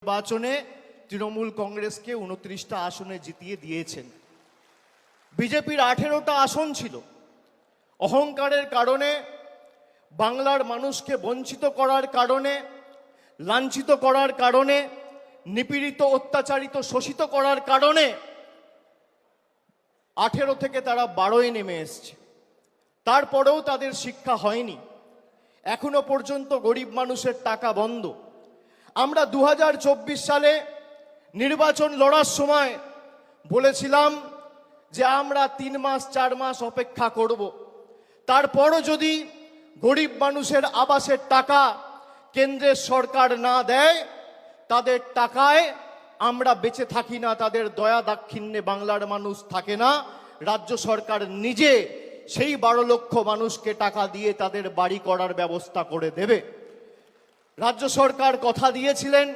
নির্বাচনে তৃণমূল কংগ্রেসকে 29টা আসনে জিতিয়ে দিয়েছেন। বিজেপির 18টা আসন ছিল। অহংকারের কারণে, বাংলার মানুষকে বঞ্চিত করার কারণে, লাঞ্ছিত করার কারণে, নিপীড়িত, অত্যাচারিত, শোষিত করার কারণে 18 থেকে তারা 12-এ নেমে এসছে। তারপরেও তাদের শিক্ষা হয়নি। এখনো পর্যন্ত গরিব মানুষের টাকা বন্ধ। আমরা 2024 সালে নির্বাচন লড়ার সময় বলেছিলাম যে আমরা 3 মাস 4 মাস অপেক্ষা করব, তারপরও যদি গরিব মানুষের আবাসের টাকা কেন্দ্রের সরকার না দেয়, তাদের টাকায় আমরা বেঁচে থাকি না, তাদের দয়া দাক্ষিণ্যে বাংলার মানুষ থাকে না। রাজ্য সরকার নিজে সেই 12 লক্ষ মানুষকে টাকা দিয়ে তাদের বাড়ি করার ব্যবস্থা করে দেবে। রাজ্য সরকার কথা দিয়েছিলেন